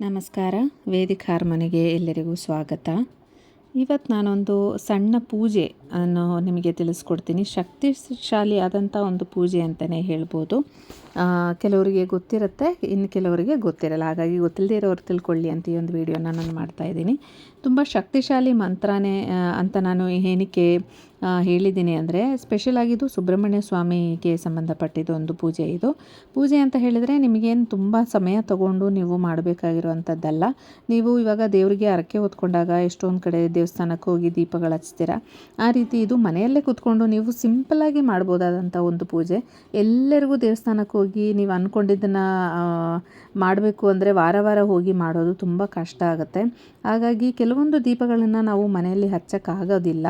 ನಮಸ್ಕಾರ. ವೇದಿಕ್ ಹಾರ್ಮೋನಿಗೆ ಎಲ್ಲರಿಗೂ ಸ್ವಾಗತ. ಇವತ್ತು ನಾನೊಂದು ಸಣ್ಣ ಪೂಜೆ ಅನ್ನು ನಿಮಗೆ ತಿಳಿಸ್ಕೊಡ್ತೀನಿ. ಶಕ್ತಿಶಾಲಿ ಆದಂಥ ಒಂದು ಪೂಜೆ ಅಂತಲೇ ಹೇಳ್ಬೋದು. ಕೆಲವರಿಗೆ ಗೊತ್ತಿರುತ್ತೆ, ಇನ್ನು ಕೆಲವರಿಗೆ ಗೊತ್ತಿರಲ್ಲ. ಹಾಗಾಗಿ ಗೊತ್ತಿಲ್ಲದೇ ಇರೋರು ತಿಳ್ಕೊಳ್ಳಿ ಅಂತ ಈ ಒಂದು ವಿಡಿಯೋನ ನಾನು ಮಾಡ್ತಾಯಿದ್ದೀನಿ. ತುಂಬ ಶಕ್ತಿಶಾಲಿ ಮಂತ್ರನೇ ಅಂತ ನಾನು ಏನಕ್ಕೆ ಹೇಳಿದ್ದೀನಿ ಅಂದರೆ, ಸ್ಪೆಷಲಾಗಿದ್ದು ಸುಬ್ರಹ್ಮಣ್ಯ ಸ್ವಾಮಿಗೆ ಸಂಬಂಧಪಟ್ಟಿದ್ದು ಒಂದು ಪೂಜೆ. ಇದು ಪೂಜೆ ಅಂತ ಹೇಳಿದರೆ ನಿಮಗೇನು ತುಂಬ ಸಮಯ ತಗೊಂಡು ನೀವು ಮಾಡಬೇಕಾಗಿರುವಂಥದ್ದಲ್ಲ. ನೀವು ಇವಾಗ ದೇವರಿಗೆ ಹರಕೆ ಹೊತ್ಕೊಂಡಾಗ ಎಷ್ಟೊಂದು ಕಡೆ ದೇವಸ್ಥಾನಕ್ಕೆ ಹೋಗಿ ದೀಪಗಳು ಹಚ್ತೀರ. ಆ ರೀತಿ ಇದು ಮನೆಯಲ್ಲೇ ಕೂತ್ಕೊಂಡು ನೀವು ಸಿಂಪಲ್ಲಾಗಿ ಮಾಡ್ಬೋದಾದಂಥ ಒಂದು ಪೂಜೆ. ಎಲ್ಲರಿಗೂ ದೇವಸ್ಥಾನಕ್ಕೆ ಹೋಗಿ ನೀವು ಅಂದ್ಕೊಂಡಿದ್ದನ್ನು ಮಾಡಬೇಕು ಅಂದರೆ ವಾರ ವಾರ ಹೋಗಿ ಮಾಡೋದು ತುಂಬ ಕಷ್ಟ ಆಗುತ್ತೆ. ಹಾಗಾಗಿ ಕೆಲವೊಂದು ದೀಪಗಳನ್ನು ನಾವು ಮನೆಯಲ್ಲಿ ಹಚ್ಚೋಕ್ಕಾಗೋದಿಲ್ಲ,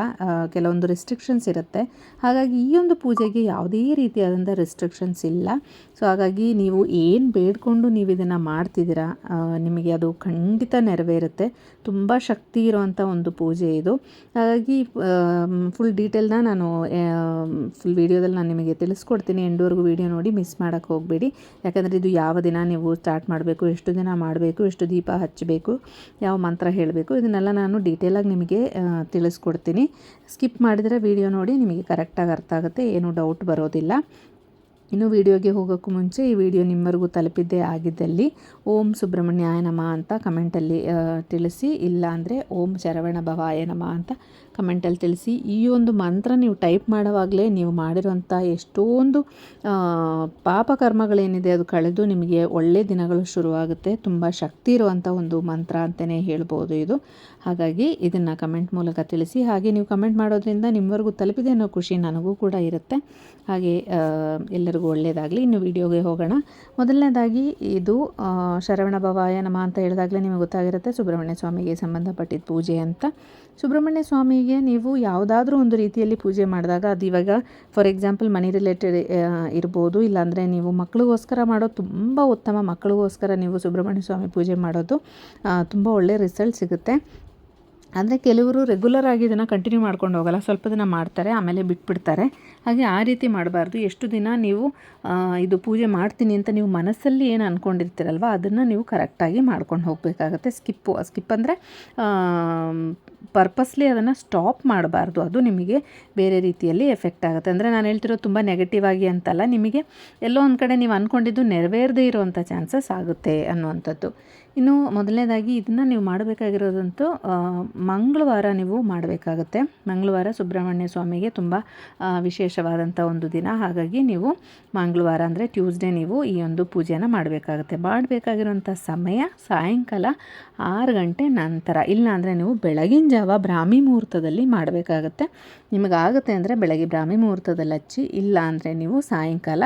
ಕೆಲವೊಂದು ರಿಸ್ಟ್ರಿಕ್ಷನ್ಸ್ ಇರುತ್ತೆ. ಹಾಗಾಗಿ ಈ ಒಂದು ಪೂಜೆಗೆ ಯಾವುದೇ ರೀತಿಯಾದಂಥ ರಿಸ್ಟ್ರಿಕ್ಷನ್ಸ್ ಇಲ್ಲ. ಸೊ ಹಾಗಾಗಿ ನೀವು ಏನು ಬೇಡಿಕೊಂಡು ನೀವು ಇದನ್ನು ಮಾಡ್ತಿದ್ದೀರಾ, ನಿಮಗೆ ಅದು ಖಂಡಿತ ನೆರವೇರುತ್ತೆ. ತುಂಬ ಶಕ್ತಿ ಇರುವಂಥ ಒಂದು ಪೂಜೆ ಇದು. ಹಾಗಾಗಿ ಫುಲ್ ಡೀಟೇಲ್ನ ನಾನು ಫುಲ್ ವೀಡಿಯೋದಲ್ಲಿ ನಾನು ನಿಮಗೆ ತಿಳಿಸ್ಕೊಡ್ತೀನಿ. ಎಂಡ್ವರೆಗೂ ವೀಡಿಯೋ ನೋಡಿ ಮಿಸ್ ಮಾಡೋಕ್ಕೆ ಹೋಗಬೇಡಿ. ಯಾಕಂದರೆ ಇದು ಯಾವ ದಿನ ನೀವು ಸ್ಟಾರ್ಟ್ ಮಾಡಬೇಕು, ಎಷ್ಟು ದಿನ ಮಾಡಬೇಕು, ಎಷ್ಟು ದೀಪ ಹಚ್ಚಬೇಕು, ಯಾವ ಮಂತ್ರ ಹೇಳಬೇಕು, ಇದನ್ನೆಲ್ಲ ನಾನು ಡೀಟೇಲಾಗಿ ನಿಮಗೆ ತಿಳಿಸ್ಕೊಡ್ತೀನಿ. ಸ್ಕಿಪ್ ಮಾಡಿದರೆ ವೀಡಿಯೋ ನೋಡಿ ನಿಮಗೆ ಕರೆಕ್ಟಾಗಿ ಅರ್ಥ ಆಗುತ್ತೆ, ಏನೂ ಡೌಟ್ ಬರೋದಿಲ್ಲ. ಇನ್ನು ವಿಡಿಯೋಗೆ ಹೋಗೋಕ್ಕೂ ಮುಂಚೆ ಈ ವಿಡಿಯೋ ನಿಮ್ಮವರೆಗೂ ತಲುಪಿದ್ದೇ ಆಗಿದ್ದಲ್ಲಿ ಓಂ ಸುಬ್ರಹ್ಮಣ್ಯಾಯ ನಮಃ ಅಂತ ಕಮೆಂಟಲ್ಲಿ ತಿಳಿಸಿ. ಇಲ್ಲ ಅಂದರೆ ಓಂ ಶರವಣ ಭವಾಯ ನಮಃ ಅಂತ ಕಮೆಂಟಲ್ಲಿ ತಿಳಿಸಿ. ಈ ಒಂದು ಮಂತ್ರ ನೀವು ಟೈಪ್ ಮಾಡೋವಾಗಲೇ ನೀವು ಮಾಡಿರೋಂಥ ಎಷ್ಟೊಂದು ಪಾಪಕರ್ಮಗಳೇನಿದೆ ಅದು ಕಳೆದು ನಿಮಗೆ ಒಳ್ಳೆಯ ದಿನಗಳು ಶುರುವಾಗುತ್ತೆ. ತುಂಬ ಶಕ್ತಿ ಇರುವಂಥ ಒಂದು ಮಂತ್ರ ಅಂತಲೇ ಹೇಳ್ಬೋದು ಇದು. ಹಾಗಾಗಿ ಇದನ್ನು ಕಮೆಂಟ್ ಮೂಲಕ ತಿಳಿಸಿ. ಹಾಗೆ ನೀವು ಕಮೆಂಟ್ ಮಾಡೋದ್ರಿಂದ ನಿಮ್ಮವರೆಗೂ ತಲುಪಿದೆ ಅನ್ನೋ ಖುಷಿ ನನಗೂ ಕೂಡ ಇರುತ್ತೆ. ಹಾಗೆ ಎಲ್ಲರಿಗೂ ಒಳ್ಳೆಯದಾಗಲಿ. ಇನ್ನು ವಿಡಿಯೋಗೆ ಹೋಗೋಣ. ಮೊದಲನೇದಾಗಿ ಇದು ಶರವಣ ಭವಾಯ ನಮಃ ಅಂತ ಹೇಳಿದಾಗಲೇ ನಿಮಗೆ ಗೊತ್ತಾಗಿರುತ್ತೆ ಸುಬ್ರಹ್ಮಣ್ಯ ಸ್ವಾಮಿಗೆ ಸಂಬಂಧಪಟ್ಟಿದ್ದ ಪೂಜೆ ಅಂತ. ಸುಬ್ರಹ್ಮಣ್ಯ ಸ್ವಾಮಿಗೆ ನೀವು ಯಾವುದಾದ್ರೂ ಒಂದು ರೀತಿಯಲ್ಲಿ ಪೂಜೆ ಮಾಡಿದಾಗ, ಅದು ಇವಾಗ ಫಾರ್ ಎಕ್ಸಾಂಪಲ್ ಮನಿ ರಿಲೇಟೆಡ್ ಇರ್ಬೋದು, ಇಲ್ಲಾಂದರೆ ನೀವು ಮಕ್ಕಳಿಗೋಸ್ಕರ ಮಾಡೋದು ತುಂಬ ಉತ್ತಮ. ಮಕ್ಕಳಿಗೋಸ್ಕರ ನೀವು ಸುಬ್ರಹ್ಮಣ್ಯ ಸ್ವಾಮಿ ಪೂಜೆ ಮಾಡೋದು ತುಂಬ ಒಳ್ಳೆಯ ರಿಸಲ್ಟ್ ಸಿಗುತ್ತೆ. ಅಂದರೆ ಕೆಲವರು ರೆಗ್ಯುಲರ್ ಆಗಿ ಇದನ್ನು ಕಂಟಿನ್ಯೂ ಮಾಡ್ಕೊಂಡು ಹೋಗಲ್ಲ, ಸ್ವಲ್ಪ ದಿನ ಮಾಡ್ತಾರೆ ಆಮೇಲೆ ಬಿಟ್ಬಿಡ್ತಾರೆ. ಹಾಗೆ ಆ ರೀತಿ ಮಾಡಬಾರ್ದು. ಎಷ್ಟು ದಿನ ನೀವು ಇದು ಪೂಜೆ ಮಾಡ್ತೀನಿ ಅಂತ ನೀವು ಮನಸ್ಸಲ್ಲಿ ಏನು ಅಂದ್ಕೊಂಡಿರ್ತೀರಲ್ವ ಅದನ್ನು ನೀವು ಕರೆಕ್ಟಾಗಿ ಮಾಡ್ಕೊಂಡು ಹೋಗಬೇಕಾಗತ್ತೆ. ಸ್ಕಿಪ್ ಅಂದರೆ ಪರ್ಪಸ್ಲಿ ಅದನ್ನು ಸ್ಟಾಪ್ ಮಾಡಬಾರ್ದು. ಅದು ನಿಮಗೆ ಬೇರೆ ರೀತಿಯಲ್ಲಿ ಎಫೆಕ್ಟ್ ಆಗುತ್ತೆ. ಅಂದರೆ ನಾನು ಹೇಳ್ತಿರೋದು ತುಂಬ ನೆಗೆಟಿವ್ ಆಗಿ ಅಂತಲ್ಲ, ನಿಮಗೆ ಎಲ್ಲೋ ಒಂದು ಕಡೆ ನೀವು ಅಂದ್ಕೊಂಡಿದ್ದು ನೆರವೇರದೇ ಇರುವಂಥ ಚಾನ್ಸಸ್ ಆಗುತ್ತೆ ಅನ್ನುವಂಥದ್ದು. ಇನ್ನು ಮೊದಲನೇದಾಗಿ ಇದನ್ನು ನೀವು ಮಾಡಬೇಕಾಗಿರೋದಂತೂ ಮಂಗಳವಾರ ನೀವು ಮಾಡಬೇಕಾಗತ್ತೆ. ಮಂಗಳವಾರ ಸುಬ್ರಹ್ಮಣ್ಯ ಸ್ವಾಮಿಗೆ ತುಂಬ ವಿಶೇಷವಾದಂಥ ಒಂದು ದಿನ. ಹಾಗಾಗಿ ನೀವು ಮಂಗಳವಾರ ಅಂದರೆ ಟ್ಯೂಸ್ಡೇ ನೀವು ಈ ಒಂದು ಪೂಜೆನ ಮಾಡಬೇಕಾಗತ್ತೆ. ಮಾಡಬೇಕಾಗಿರೋಂಥ ಸಮಯ ಸಾಯಂಕಾಲ 6 ಗಂಟೆ ನಂತರ, ಇಲ್ಲಾಂದರೆ ನೀವು ಬೆಳಗಿನ ಜಾವ ಬ್ರಾಹ್ಮಿ ಮುಹೂರ್ತದಲ್ಲಿ ಮಾಡಬೇಕಾಗತ್ತೆ. ನಿಮಗಾಗುತ್ತೆ ಅಂದರೆ ಬೆಳಗ್ಗೆ ಬ್ರಾಹ್ಮಿ ಮುಹೂರ್ತದಲ್ಲಿ ಹಚ್ಚಿ, ಇಲ್ಲ ಅಂದರೆ ನೀವು ಸಾಯಂಕಾಲ.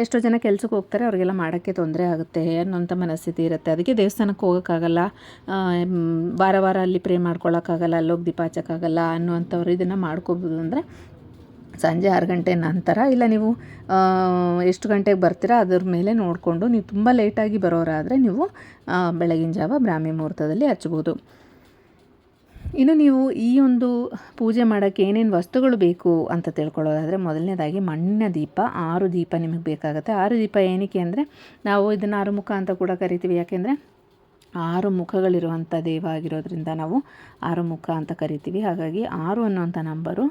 ಎಷ್ಟೋ ಜನ ಕೆಲಸಕ್ಕೆ ಹೋಗ್ತಾರೆ, ಅವರಿಗೆಲ್ಲ ಮಾಡೋಕ್ಕೆ ತೊಂದರೆ ಆಗುತ್ತೆ ಅನ್ನೋಂಥ ಮನಸ್ಥಿತಿ ಇರುತ್ತೆ. ಅದಕ್ಕೆ ದೇವಸ್ಥಾನಕ್ಕೆ ಹೋಗೋಕ್ಕಾಗಲ್ಲ, ವಾರ ವಾರ ಅಲ್ಲಿ ಪ್ರೇ ಮಾಡ್ಕೊಳ್ಳೋಕ್ಕಾಗಲ್ಲ, ಅಲ್ಲೋಗಿ ದೀಪ ಹಚ್ಚೋಕ್ಕಾಗಲ್ಲ ಅನ್ನುವಂಥವ್ರು ಇದನ್ನು ಮಾಡ್ಕೋಬೋದು. ಅಂದರೆ ಸಂಜೆ 6 ಗಂಟೆ ನಂತರ, ಇಲ್ಲ ನೀವು ಎಷ್ಟು ಗಂಟೆಗೆ ಬರ್ತೀರಾ ಅದ್ರ ಮೇಲೆ ನೋಡಿಕೊಂಡು, ನೀವು ತುಂಬ ಲೇಟಾಗಿ ಬರೋರಾದರೆ ನೀವು ಬೆಳಗಿನ ಜಾವ ಬ್ರಾಹ್ಮಿ ಮುಹೂರ್ತದಲ್ಲಿ ಹಚ್ಬೋದು. ಇನ್ನು ನೀವು ಈ ಒಂದು ಪೂಜೆ ಮಾಡೋಕ್ಕೆ ಏನೇನು ವಸ್ತುಗಳು ಬೇಕು ಅಂತ ತಿಳ್ಕೊಳ್ಳೋದಾದರೆ, ಮೊದಲನೇದಾಗಿ ಮಣ್ಣಿನ ದೀಪ 6 ದೀಪ ನಿಮಗೆ ಬೇಕಾಗುತ್ತೆ. 6 ದೀಪ ಏನಕ್ಕೆ ಅಂದರೆ, ನಾವು ಇದನ್ನು ಆರುಮುಖ ಅಂತ ಕೂಡ ಕರಿತೀವಿ. ಯಾಕೆಂದರೆ 6 ಮುಖಗಳಿರುವಂಥ ದೇವ ಆಗಿರೋದ್ರಿಂದ ನಾವು ಆರುಮುಖ ಅಂತ ಕರಿತೀವಿ. ಹಾಗಾಗಿ 6 ಅನ್ನುವಂಥ ನಂಬರು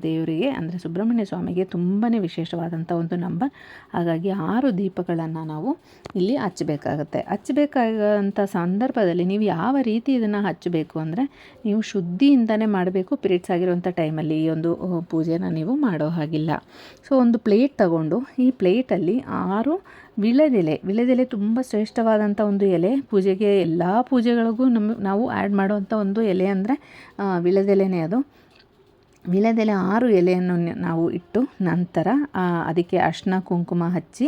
ದೇವರಿಗೆ ಅಂದರೆ ಸುಬ್ರಹ್ಮಣ್ಯ ಸ್ವಾಮಿಗೆ ತುಂಬಾ ವಿಶೇಷವಾದಂಥ ಒಂದು ನಂಬರ್. ಹಾಗಾಗಿ 6 ದೀಪಗಳನ್ನು ನಾವು ಇಲ್ಲಿ ಹಚ್ಚಬೇಕಾಗತ್ತೆ. ಹಚ್ಚಬೇಕಾದಂಥ ಸಂದರ್ಭದಲ್ಲಿ ನೀವು ಯಾವ ರೀತಿ ಇದನ್ನು ಹಚ್ಚಬೇಕು ಅಂದರೆ, ನೀವು ಶುದ್ಧಿಯಿಂದನೇ ಮಾಡಬೇಕು. ಪಿರಿಯಡ್ಸ್ ಆಗಿರುವಂಥ ಟೈಮಲ್ಲಿ ಈ ಒಂದು ಪೂಜೆನ ನೀವು ಮಾಡೋ ಹಾಗಿಲ್ಲ. ಸೊ ಒಂದು ಪ್ಲೇಟ್ ತಗೊಂಡು, ಈ ಪ್ಲೇಟಲ್ಲಿ 6 ವಿಳೆದೆಲೆ ತುಂಬ ಶ್ರೇಷ್ಠವಾದಂಥ ಒಂದು ಎಲೆ. ಪೂಜೆಗೆ ಎಲ್ಲ ಪೂಜೆಗಳಿಗೂ ನಾವು ಆ್ಯಡ್ ಮಾಡುವಂಥ ಒಂದು ಎಲೆ ಅಂದರೆ ವಿಳೆದೆಲೆನೇ. ಅದು ವಿಳೆದೆಲೆ 6 ಎಲೆಯನ್ನು ನಾವು ಇಟ್ಟು, ನಂತರ ಅದಕ್ಕೆ ಅರಿಶಿನ ಕುಂಕುಮ ಹಚ್ಚಿ,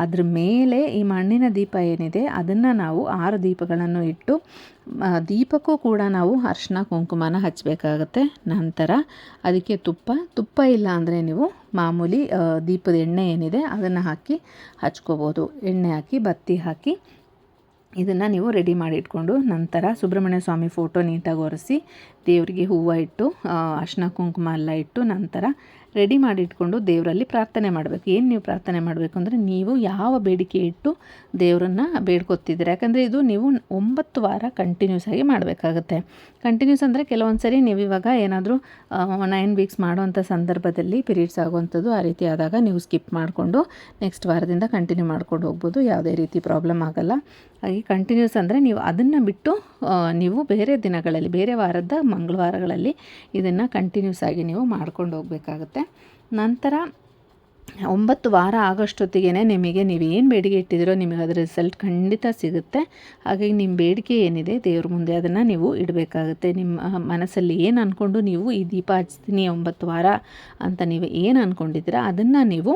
ಅದ್ರ ಮೇಲೆ ಈ ಮಣ್ಣಿನ ದೀಪ ಏನಿದೆ ಅದನ್ನು ನಾವು 6 ದೀಪಗಳನ್ನು ಇಟ್ಟು, ದೀಪಕ್ಕೂ ಕೂಡ ನಾವು ಅರಿಶಿನ ಕುಂಕುಮನ ಹಚ್ಚಬೇಕಾಗತ್ತೆ. ನಂತರ ಅದಕ್ಕೆ ತುಪ್ಪ ಇಲ್ಲ ಅಂದರೆ ನೀವು ಮಾಮೂಲಿ ದೀಪದ ಎಣ್ಣೆ ಏನಿದೆ ಅದನ್ನು ಹಾಕಿ ಹಚ್ಕೋಬೋದು. ಎಣ್ಣೆ ಹಾಕಿ ಬತ್ತಿ ಹಾಕಿ ಇದನ್ನು ನೀವು ರೆಡಿ ಮಾಡಿ ಇಟ್ಕೊಂಡು, ನಂತರ ಸುಬ್ರಹ್ಮಣ್ಯ ಸ್ವಾಮಿ ಫೋಟೋ ನೀಟಾಗಿ ಒರೆಸಿ, ದೇವರಿಗೆ ಹೂವು ಇಟ್ಟು, ಅರಿಶಿನ ಕುಂಕುಮ ಎಲ್ಲ ಇಟ್ಟು, ನಂತರ ರೆಡಿ ಮಾಡಿ ಇಟ್ಕೊಂಡು ದೇವರಲ್ಲಿ ಪ್ರಾರ್ಥನೆ ಮಾಡಬೇಕು. ಏನು ನೀವು ಪ್ರಾರ್ಥನೆ ಮಾಡಬೇಕು ಅಂದರೆ, ನೀವು ಯಾವ ಬೇಡಿಕೆ ಇಟ್ಟು ದೇವರನ್ನು ಬೇಡ್ಕೊತಿದ್ದೀರ. ಯಾಕಂದರೆ ಇದು ನೀವು 9 ವಾರ ಕಂಟಿನ್ಯೂಸ್ ಆಗಿ ಮಾಡಬೇಕಾಗುತ್ತೆ. ಕಂಟಿನ್ಯೂಸ್ ಅಂದರೆ ಕೆಲವೊಂದು ಸರಿ ನೀವು ಇವಾಗ ಏನಾದರೂ 9 ವೀಕ್ಸ್ ಮಾಡೋವಂಥ ಸಂದರ್ಭದಲ್ಲಿ ಪೀರಿಯಡ್ಸ್ ಆಗುವಂಥದ್ದು ಆ ರೀತಿ ಆದಾಗ ನೀವು ಸ್ಕಿಪ್ ಮಾಡಿಕೊಂಡು ನೆಕ್ಸ್ಟ್ ವಾರದಿಂದ ಕಂಟಿನ್ಯೂ ಮಾಡ್ಕೊಂಡು ಹೋಗ್ಬೋದು. ಯಾವುದೇ ರೀತಿ ಪ್ರಾಬ್ಲಮ್ ಆಗೋಲ್ಲ. ಹಾಗೆ ಕಂಟಿನ್ಯೂಸ್ ಅಂದರೆ ನೀವು ಅದನ್ನು ಬಿಟ್ಟು ನೀವು ಬೇರೆ ದಿನಗಳಲ್ಲಿ, ಬೇರೆ ವಾರದ ಮಂಗಳವಾರಗಳಲ್ಲಿ ಇದನ್ನು ಕಂಟಿನ್ಯೂಸ್ ಆಗಿ ನೀವು ಮಾಡ್ಕೊಂಡು ಹೋಗಬೇಕಾಗುತ್ತೆ. ನಂತರ 9 ವಾರ ಆಗೋಷ್ಟೊತ್ತಿಗೆ ನಿಮಗೆ ನೀವೇನು ಬೇಡಿಕೆ ಇಟ್ಟಿದ್ದೀರೋ ನಿಮಗೆ ಅದರ ರಿಸಲ್ಟ್ ಖಂಡಿತ ಸಿಗುತ್ತೆ. ಹಾಗಾಗಿ ನಿಮ್ಮ ಬೇಡಿಕೆ ಏನಿದೆ ದೇವ್ರ ಮುಂದೆ ಅದನ್ನು ನೀವು ಇಡಬೇಕಾಗುತ್ತೆ. ನಿಮ್ಮ ಮನಸ್ಸಲ್ಲಿ ಏನು ಅಂದ್ಕೊಂಡು ನೀವು ಈ ದೀಪ ಹಚ್ತೀನಿ 9 ವಾರ ಅಂತ ನೀವು ಏನು ಅಂದ್ಕೊಂಡಿದ್ದೀರಾ ಅದನ್ನು ನೀವು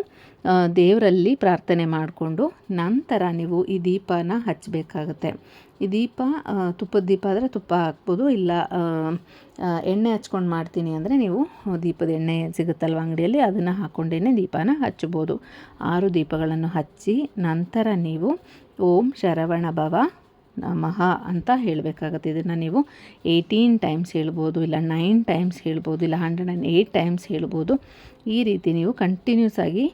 ದೇವರಲ್ಲಿ ಪ್ರಾರ್ಥನೆ ಮಾಡಿಕೊಂಡು ನಂತರ ನೀವು ಈ ದೀಪನ ಹಚ್ಚಬೇಕಾಗತ್ತೆ. ಈ ದೀಪ ತುಪ್ಪದ ದೀಪ ಆದರೆ ತುಪ್ಪ ಹಾಕ್ಬೋದು, ಇಲ್ಲ ಎಣ್ಣೆ ಹಚ್ಕೊಂಡು ಮಾಡ್ತೀನಿ ಅಂದರೆ ನೀವು ದೀಪದ ಎಣ್ಣೆ ಸಿಗುತ್ತಲ್ವ ಅಂಗಡಿಯಲ್ಲಿ, ಅದನ್ನು ಹಾಕ್ಕೊಂಡೇ ದೀಪನ ಹಚ್ಬೋದು. 6 ದೀಪಗಳನ್ನು ಹಚ್ಚಿ ನಂತರ ನೀವು ಓಂ ಶರವಣ ಭವ ನಮಃ ಅಂತ ಹೇಳಬೇಕಾಗತ್ತೆ. ಇದನ್ನು ನೀವು 18 ಟೈಮ್ಸ್ ಹೇಳ್ಬೋದು, ಇಲ್ಲ 9 ಟೈಮ್ಸ್ ಹೇಳ್ಬೋದು, ಇಲ್ಲ 108 ಟೈಮ್ಸ್ ಹೇಳ್ಬೋದು. ಈ ರೀತಿ ನೀವು ಕಂಟಿನ್ಯೂಸ್ ಆಗಿ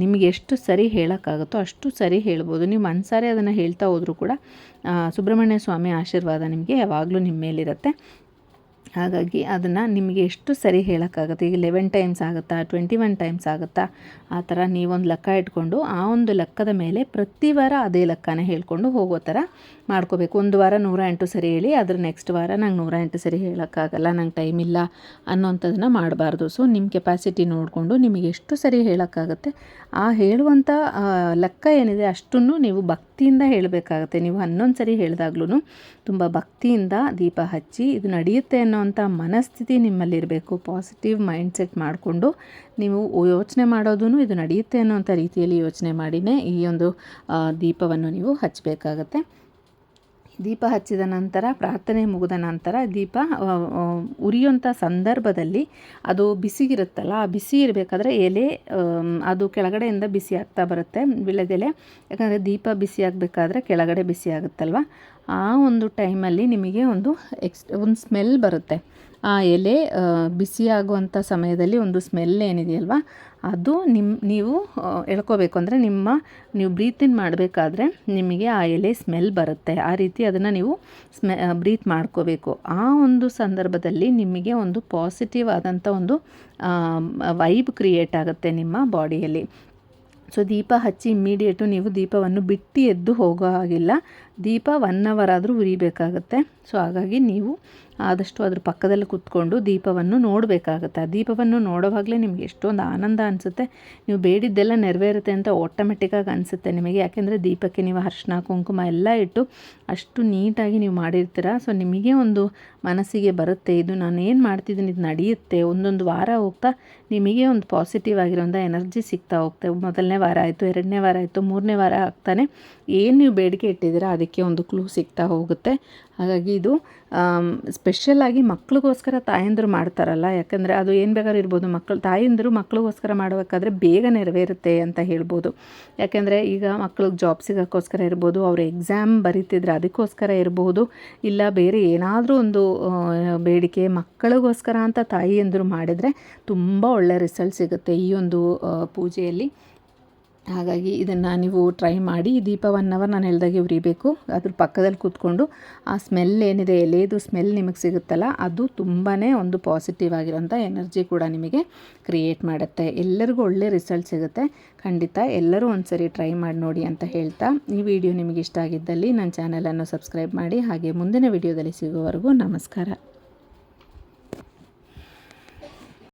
ನಿಮಗೆ ಎಷ್ಟು ಸರಿ ಹೇಳೋಕ್ಕಾಗುತ್ತೋ ಅಷ್ಟು ಸರಿ ಹೇಳ್ಬೋದು. ನೀವು ಮನಸಾರೆ ಅದನ್ನು ಹೇಳ್ತಾ ಹೋದರೂ ಕೂಡ ಸುಬ್ರಹ್ಮಣ್ಯ ಸ್ವಾಮಿ ಆಶೀರ್ವಾದ ನಿಮಗೆ ಯಾವಾಗಲೂ ನಿಮ್ಮ ಮೇಲಿರುತ್ತೆ. ಹಾಗಾಗಿ ಅದನ್ನು ನಿಮಗೆ ಎಷ್ಟು ಸರಿ ಹೇಳೋಕ್ಕಾಗುತ್ತೆ. ಈಗ 11 ಟೈಮ್ಸ್ ಆಗುತ್ತಾ, 21 ಟೈಮ್ಸ್ ಆಗುತ್ತಾ, ಆ ಥರ ನೀವೊಂದು ಲೆಕ್ಕ ಇಟ್ಕೊಂಡು ಆ ಒಂದು ಲೆಕ್ಕದ ಮೇಲೆ ಪ್ರತಿ ವಾರ ಅದೇ ಲೆಕ್ಕನ ಹೇಳ್ಕೊಂಡು ಹೋಗೋ ಥರ ಮಾಡ್ಕೋಬೇಕು. ಒಂದು ವಾರ 108 ಸರಿ ಹೇಳಿ, ಅದ್ರ ನೆಕ್ಸ್ಟ್ ವಾರ ನಂಗೆ 108 ಸರಿ ಹೇಳೋಕ್ಕಾಗಲ್ಲ, ನಂಗೆ ಟೈಮ್ ಇಲ್ಲ ಅನ್ನೋಂಥದ್ದನ್ನ ಮಾಡಬಾರ್ದು. ಸೊ ನಿಮ್ಮ ಕೆಪಾಸಿಟಿ ನೋಡಿಕೊಂಡು ನಿಮಗೆ ಎಷ್ಟು ಸರಿ ಹೇಳೋಕ್ಕಾಗುತ್ತೆ ಆ ಹೇಳುವಂಥ ಲೆಕ್ಕ ಏನಿದೆ ಅಷ್ಟನ್ನು ನೀವು ಭಕ್ತಿಯಿಂದ ಹೇಳಬೇಕಾಗತ್ತೆ. ನೀವು 11 ಸರಿ ಹೇಳಿದಾಗ್ಲೂ ತುಂಬ ಭಕ್ತಿಯಿಂದ ದೀಪ ಹಚ್ಚಿ ಇದು ನಡೆಯುತ್ತೆ ಅನ್ನೋವಂಥ ಮನಸ್ಥಿತಿ ನಿಮ್ಮಲ್ಲಿರಬೇಕು. ಪಾಸಿಟಿವ್ ಮೈಂಡ್ಸೆಟ್ ಮಾಡಿಕೊಂಡು ನೀವು ಯೋಚನೆ ಮಾಡೋದು ಇದು ನಡೆಯುತ್ತೆ ಅನ್ನೋವಂಥ ರೀತಿಯಲ್ಲಿ ಯೋಚನೆ ಮಾಡಿನೇ ಈ ಒಂದು ದೀಪವನ್ನು ನೀವು ಹಚ್ಚಬೇಕಾಗತ್ತೆ. ದೀಪ ಹಚ್ಚಿದ ನಂತರ ಪ್ರಾರ್ಥನೆ ಮುಗಿದ ನಂತರ ದೀಪ ಉರಿಯುವಂಥ ಸಂದರ್ಭದಲ್ಲಿ ಅದು ಬಿಸಿಗಿರುತ್ತಲ್ಲ, ಆ ಬಿಸಿ ಇರಬೇಕಾದ್ರೆ ಎಲೆ ಅದು ಕೆಳಗಡೆಯಿಂದ ಬಿಸಿ ಆಗ್ತಾ ಬರುತ್ತೆ, ವಿಳ್ಯದೆಲೆ. ಯಾಕಂದರೆ ದೀಪ ಬಿಸಿ ಆಗಬೇಕಾದ್ರೆ ಕೆಳಗಡೆ ಬಿಸಿ ಆಗುತ್ತಲ್ವ, ಆ ಒಂದು ಟೈಮಲ್ಲಿ ನಿಮಗೆ ಒಂದು ಸ್ಮೆಲ್ ಬರುತ್ತೆ. ಆ ಎಲೆ ಬಿಸಿಯಾಗುವಂಥ ಸಮಯದಲ್ಲಿ ಒಂದು ಸ್ಮೆಲ್ ಏನಿದೆಯಲ್ವ ಅದು ನೀವು ಎಳ್ಕೋಬೇಕು. ಅಂದರೆ ನೀವು ಬ್ರೀತ್ ಇನ್ ಮಾಡಬೇಕಾದ್ರೆ ನಿಮಗೆ ಆ ಎಲೆ ಸ್ಮೆಲ್ ಬರುತ್ತೆ. ಆ ರೀತಿ ಅದನ್ನು ನೀವು ಬ್ರೀತ್ ಮಾಡ್ಕೋಬೇಕು. ಆ ಒಂದು ಸಂದರ್ಭದಲ್ಲಿ ನಿಮಗೆ ಒಂದು ಪಾಸಿಟಿವ್ ಆದಂಥ ಒಂದು ವೈಬ್ ಕ್ರಿಯೇಟ್ ಆಗುತ್ತೆ ನಿಮ್ಮ ಬಾಡಿಯಲ್ಲಿ. ಸೊ ದೀಪ ಹಚ್ಚಿ ಇಮ್ಮಿಡಿಯೇಟು ನೀವು ದೀಪವನ್ನು ಬಿಟ್ಟು ಎದ್ದು ಹೋಗೋ ಹಾಗಿಲ್ಲ. ದೀಪ 1 ಅವರ್ ಆದರೂ ಉರಿಬೇಕಾಗತ್ತೆ. ಸೊ ಹಾಗಾಗಿ ನೀವು ಆದಷ್ಟು ಅದ್ರ ಪಕ್ಕದಲ್ಲಿ ಕೂತ್ಕೊಂಡು ದೀಪವನ್ನು ನೋಡಬೇಕಾಗತ್ತೆ. ಆ ದೀಪವನ್ನು ನೋಡೋವಾಗಲೇ ನಿಮಗೆ ಎಷ್ಟೊಂದು ಆನಂದ ಅನಿಸುತ್ತೆ. ನೀವು ಬೇಡಿದ್ದೆಲ್ಲ ನೆರವೇರುತ್ತೆ ಅಂತ ಆಟೋಮೆಟಿಕ್ಕಾಗಿ ಅನಿಸುತ್ತೆ ನಿಮಗೆ. ಯಾಕೆಂದರೆ ದೀಪಕ್ಕೆ ನೀವು ಅರಿಶಿನ ಕುಂಕುಮ ಎಲ್ಲ ಇಟ್ಟು ಅಷ್ಟು ನೀಟಾಗಿ ನೀವು ಮಾಡಿರ್ತೀರ. ಸೊ ನಿಮಗೆ ಒಂದು ಮನಸ್ಸಿಗೆ ಬರುತ್ತೆ, ಇದು ನಾನು ಏನು ಮಾಡ್ತಿದ್ದೀನಿ ಇದು ನಡೆಯುತ್ತೆ. ಒಂದೊಂದು ವಾರ ಹೋಗ್ತಾ ನಿಮಗೆ ಒಂದು ಪಾಸಿಟಿವ್ ಆಗಿರೋಂಥ ಎನರ್ಜಿ ಸಿಗ್ತಾ ಹೋಗ್ತೇವೆ. 1ನೇ ವಾರ ಆಯಿತು, 2ನೇ ವಾರ ಆಯಿತು, 3ನೇ ವಾರ ಆಗ್ತಾನೆ ಏನು ನೀವು ಬೇಡಿಕೆ ಇಟ್ಟಿದ್ದೀರಾ ಅದಕ್ಕೆ ಒಂದು ಕ್ಲೂ ಸಿಗ್ತಾ ಹೋಗುತ್ತೆ. ಹಾಗಾಗಿ ಇದು ಸ್ಪೆಷಲಾಗಿ ಮಕ್ಳಿಗೋಸ್ಕರ ತಾಯಂದಿರು ಮಾಡ್ತಾರಲ್ಲ, ಯಾಕಂದರೆ ಅದು ಏನು ಬೇಕಾದ್ರೂ ಇರ್ಬೋದು. ತಾಯಂದಿರು ಮಕ್ಳಿಗೋಸ್ಕರ ಮಾಡಬೇಕಾದ್ರೆ ಬೇಗ ನೆರವೇರುತ್ತೆ ಅಂತ ಹೇಳ್ಬೋದು. ಯಾಕೆಂದರೆ ಈಗ ಮಕ್ಳಿಗೆ ಜಾಬ್ ಸಿಗೋಕ್ಕೋಸ್ಕರ ಇರ್ಬೋದು, ಅವರು ಎಕ್ಸಾಮ್ ಬರೀತಿದ್ರೆ ಅದಕ್ಕೋಸ್ಕರ ಇರ್ಬೋದು, ಇಲ್ಲ ಬೇರೆ ಏನಾದರೂ ಒಂದು ಬೇಡಿಕೆ ಮಕ್ಕಳಿಗೋಸ್ಕರ ಅಂತ ತಾಯಿಯಂದಿರು ಮಾಡಿದರೆ ತುಂಬ ಒಳ್ಳೆಯ ರಿಸಲ್ಟ್ ಸಿಗುತ್ತೆ ಈ ಒಂದು ಪೂಜೆಯಲ್ಲಿ. ಹಾಗಾಗಿ ಇದನ್ನು ನೀವು ಟ್ರೈ ಮಾಡಿ. ದೀಪ 1 ಅವರ್ ನಾನು ಹೇಳ್ದಾಗೆ ಉರಿಬೇಕು. ಅದ್ರ ಪಕ್ಕದಲ್ಲಿ ಕೂತ್ಕೊಂಡು ಆ ಸ್ಮೆಲ್ ಏನಿದೆ, ಎಲೆದು ಸ್ಮೆಲ್ ನಿಮಗೆ ಸಿಗುತ್ತಲ್ಲ, ಅದು ತುಂಬಾ ಒಂದು ಪಾಸಿಟಿವ್ ಆಗಿರೋಂಥ ಎನರ್ಜಿ ಕೂಡ ನಿಮಗೆ ಕ್ರಿಯೇಟ್ ಮಾಡುತ್ತೆ. ಎಲ್ಲರಿಗೂ ಒಳ್ಳೆ ರಿಸಲ್ಟ್ ಸಿಗುತ್ತೆ. ಖಂಡಿತ ಎಲ್ಲರೂ ಒಂದು ಸರಿ ಟ್ರೈ ಮಾಡಿ ನೋಡಿ ಅಂತ ಹೇಳ್ತಾ, ಈ ವಿಡಿಯೋ ನಿಮಗೆ ಇಷ್ಟ ಆಗಿದ್ದಲ್ಲಿ ನನ್ನ ಚಾನಲನ್ನು ಸಬ್ಸ್ಕ್ರೈಬ್ ಮಾಡಿ. ಹಾಗೆ ಮುಂದಿನ ವಿಡಿಯೋದಲ್ಲಿ ಸಿಗೋವರೆಗೂ ನಮಸ್ಕಾರ.